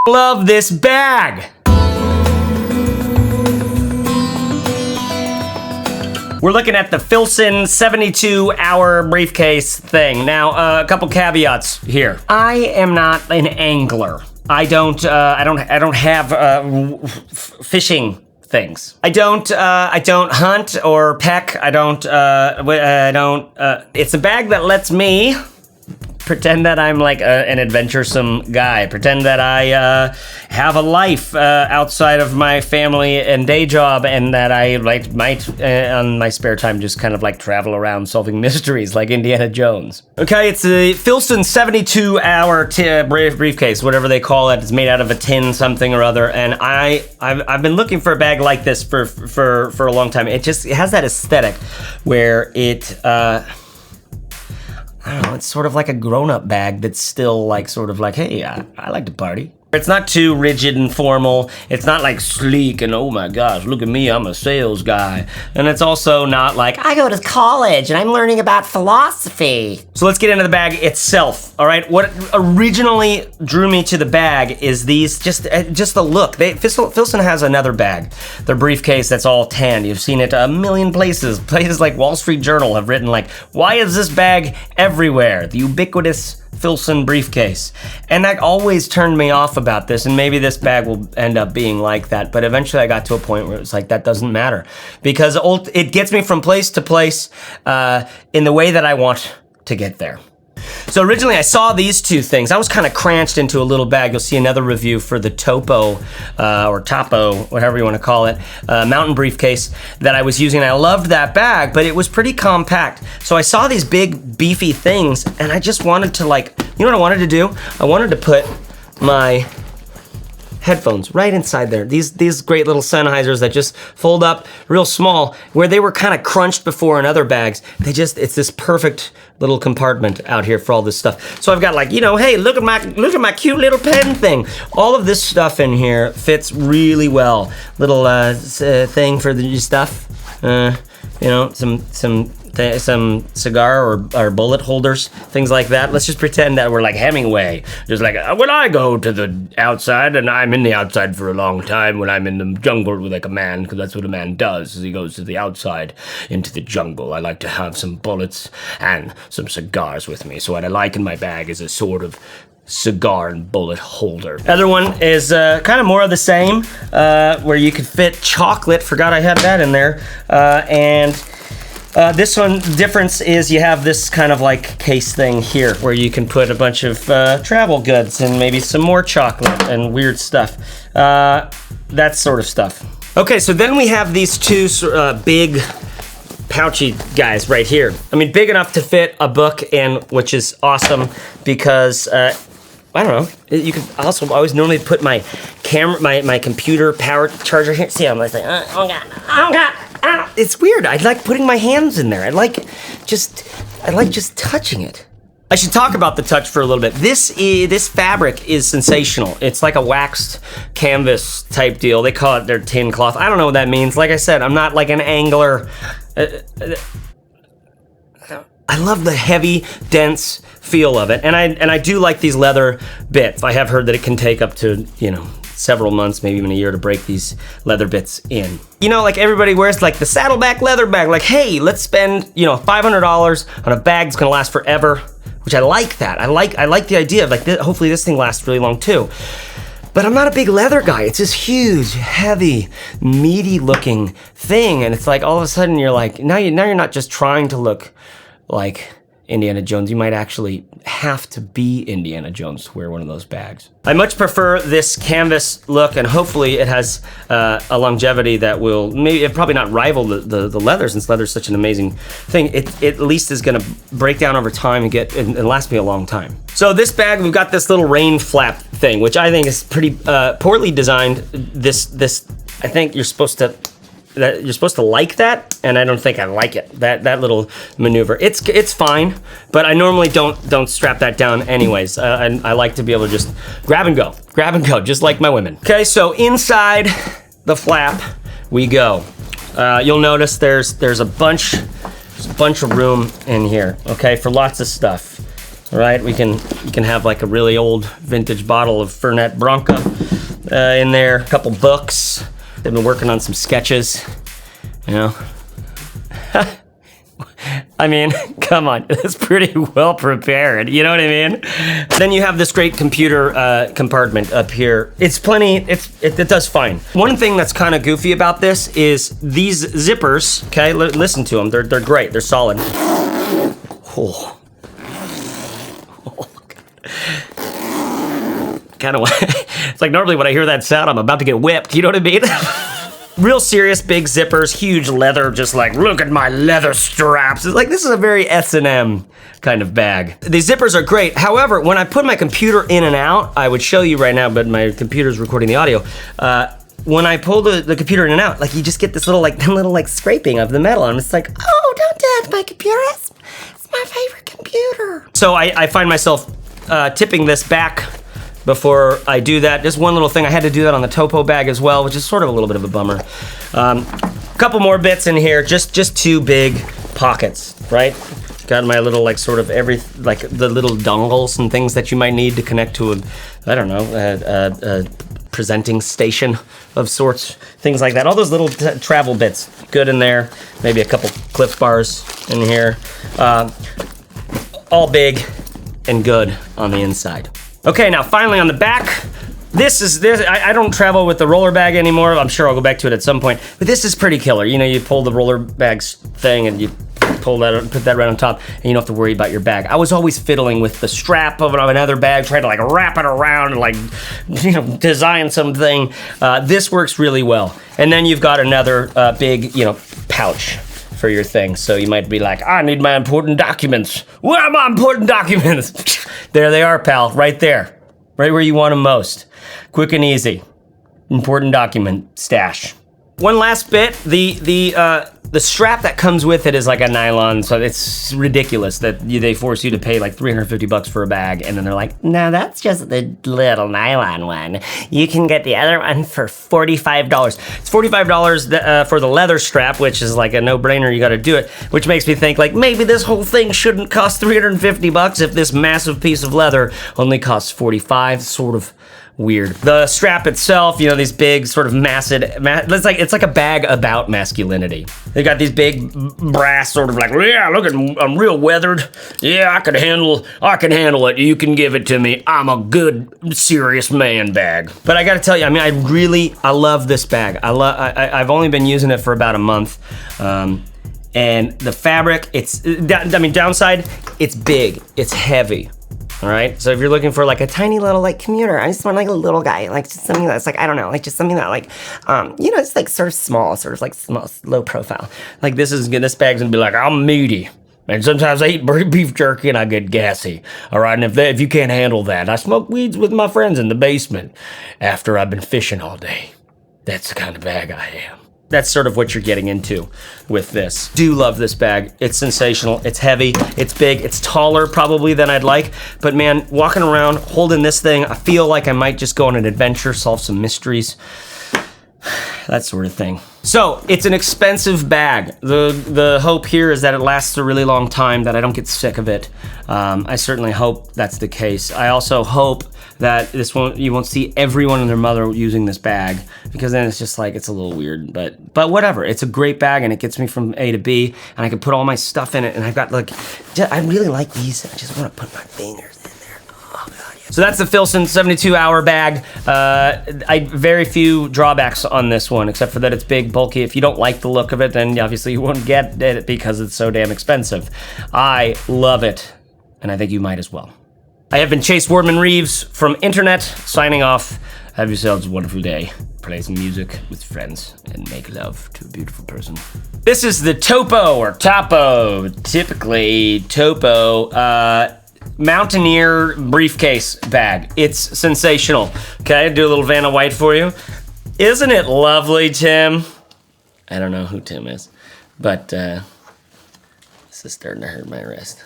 love this bag. We're looking at the Filson 72-hour briefcase thing. Now, a couple caveats here. I am not an angler. I don't have fishing things. I don't hunt or peck. It's a bag that lets me pretend that I'm like an adventuresome guy. Pretend that I have a life outside of my family and day job, and that I might on my spare time just kind of like travel around solving mysteries like Indiana Jones. Okay, it's a Filson 72-hour briefcase, whatever they call it. It's made out of a tin something or other, and I've been looking for a bag like this for a long time. It has that aesthetic where it I don't know, it's sort of like a grown-up bag that's still like sort of like, hey, I like to party. It's not too rigid and formal. It's not like sleek and oh my gosh, look at me, I'm a sales guy. And it's also not like, I go to college and I'm learning about philosophy. So let's get into the bag itself, all right? What originally drew me to the bag is these, just the look. Filson has another bag, their briefcase that's all tan. You've seen it a million places. Places like Wall Street Journal have written like, why is this bag everywhere? The ubiquitous Filson briefcase. And that always turned me off about this, and maybe this bag will end up being like that, but eventually I got to a point where it was like, that doesn't matter, because it gets me from place to place in the way that I want to get there. So originally I saw these two things. I was kind of cranched into a little bag. You'll see another review for the Topo, or Topo, whatever you want to call it, mountain briefcase that I was using. I loved that bag, but it was pretty compact. So I saw these big, beefy things, and I just wanted to you know what I wanted to do? I wanted to put my headphones right inside there. These great little Sennheisers that just fold up real small, where they were kind of crunched before in other bags. It's this perfect little compartment out here for all this stuff. So I've got like, you know, hey, look at my cute little pen thing. All of this stuff in here fits really well. Little thing for the stuff. You know, some cigar or bullet holders, things like that. Let's just pretend that we're like Hemingway. Just like, when I go to the outside, and I'm in the outside for a long time, when I'm in the jungle with like a man, because that's what a man does, is he goes to the outside, into the jungle. I like to have some bullets and some cigars with me. So what I like in my bag is a sort of cigar and bullet holder. Other one is kind of more of the same, where you could fit chocolate. Forgot I had that in there. This one, difference is you have this kind of like case thing here where you can put a bunch of travel goods and maybe some more chocolate and weird stuff. That sort of stuff. Okay, so then we have these two big pouchy guys right here. I mean, big enough to fit a book in, which is awesome because I don't know. You could also always normally put my camera, my computer power charger here. See, I'm like, oh god. It's weird. I like putting my hands in there. I like just touching it. I should talk about the touch for a little bit. This fabric is sensational. It's like a waxed canvas type deal. They call it their tin cloth. I don't know what that means. Like I said, I'm not like an angler. I love the heavy, dense feel of it, and I do like these leather bits. I have heard that it can take up to, you know, several months, maybe even a year to break these leather bits in. You know, like everybody wears like the Saddleback Leather bag, like, hey, let's spend, you know, $500 on a bag that's gonna last forever, which I like that. I like the idea of like, hopefully this thing lasts really long too. But I'm not a big leather guy. It's this huge, heavy, meaty looking thing, and it's like all of a sudden you're like, now you're not just trying to look like Indiana Jones. You might actually have to be Indiana Jones to wear one of those bags. I much prefer this canvas look, and hopefully it has a longevity that will probably not rival the leather, since leather is such an amazing thing. It at least is gonna break down over time and last me a long time. So this bag, we've got this little rain flap thing, which I think is pretty poorly designed. This I think you're supposed to like that, and I don't think I like it. That little maneuver. It's fine, but I normally don't strap that down anyways. And I like to be able to just grab and go, just like my women. Okay, so inside the flap we go. You'll notice there's a bunch of room in here. Okay, for lots of stuff. right? You can have like a really old vintage bottle of Fernet Branca in there, a couple books. They've been working on some sketches, you know. I mean, come on, it's pretty well prepared, you know what I mean? Then you have this great computer compartment up here. It's plenty, it does fine. One thing that's kind of goofy about this is these zippers, okay, listen to them, they're great, they're solid. Oh. Kind of, it's like normally when I hear that sound, I'm about to get whipped, you know what I mean? Real serious, big zippers, huge leather, just like, look at my leather straps. It's like, this is a very S&M kind of bag. The zippers are great. However, when I put my computer in and out, I would show you right now, but my computer's recording the audio. When I pull the computer in and out, like you just get this little scraping of the metal. And it's like, oh, don't touch my computer. It's my favorite computer. So I find myself tipping this back before I do that. Just one little thing, I had to do that on the Topo bag as well, which is sort of a little bit of a bummer. Couple more bits in here, just two big pockets, right? Got my little the little dongles and things that you might need to connect to a presenting station of sorts, things like that. All those little travel bits, good in there. Maybe a couple Cliff Bars in here. All big and good on the inside. Okay, now finally on the back, I don't travel with the roller bag anymore. I'm sure I'll go back to it at some point, but this is pretty killer. You know, you pull the roller bags thing and you pull that, put that right on top, and you don't have to worry about your bag. I was always fiddling with the strap of another bag, trying to like wrap it around and like, you know, design something. This works really well. And then you've got another big, you know, pouch for your thing. So you might be like, I need my important documents. Where are my important documents? There they are, pal, right there. Right where you want them most. Quick and easy. Important document stash. One last bit, the strap that comes with it is like a nylon, so it's ridiculous that they force you to pay like $350 for a bag, and then they're like, no, that's just the little nylon one. You can get the other one for $45. It's $45 for the leather strap, which is like a no-brainer, you gotta do it, which makes me think like maybe this whole thing shouldn't cost $350 if this massive piece of leather only costs $45, sort of weird. The strap itself, you know, these big sort of it's like a bag about masculinity. They got these big brass sort of like, yeah, look at, I'm real weathered. Yeah, I can handle it. You can give it to me. I'm a good, serious man bag. But I gotta tell you, I mean, I love this bag. I've only been using it for about a month. And the fabric, downside, it's big, it's heavy. All right, so if you're looking for like a tiny little like commuter, I just want like a little guy, like just something that's like, I don't know, like just something that like, you know, it's like sort of small, sort of like small, low profile. Like this bag's gonna be like, I'm meaty, and sometimes I eat beef jerky and I get gassy. All right, and if you can't handle that, I smoke weeds with my friends in the basement after I've been fishing all day. That's the kind of bag I am. That's sort of what you're getting into with this. Do love this bag. It's sensational. It's heavy. It's big. It's taller probably than I'd like. But man, walking around holding this thing, I feel like I might just go on an adventure, solve some mysteries. That sort of thing. So it's an expensive bag. The hope here is that it lasts a really long time, that I don't get sick of it. I certainly hope that's the case. I also hope that you won't see everyone and their mother using this bag, because then it's just like, it's a little weird, but whatever. It's a great bag and it gets me from A to B, and I can put all my stuff in it, and I've got like, I really like these. I just want to put my fingers in there. Oh God, yeah. So that's the Filson 72-hour bag. Very few drawbacks on this one, except for that it's big, bulky. If you don't like the look of it, then obviously you won't get it because it's so damn expensive. I love it, and I think you might as well. I have been Chase Wardman-Reeves from Internet, signing off. Have yourselves a wonderful day. Play some music with friends and make love to a beautiful person. This is the Topo, or Topo, typically Topo, Mountaineer briefcase bag. It's sensational. Okay, do a little Vanna White for you. Isn't it lovely, Tim? I don't know who Tim is, but this is starting to hurt my wrist.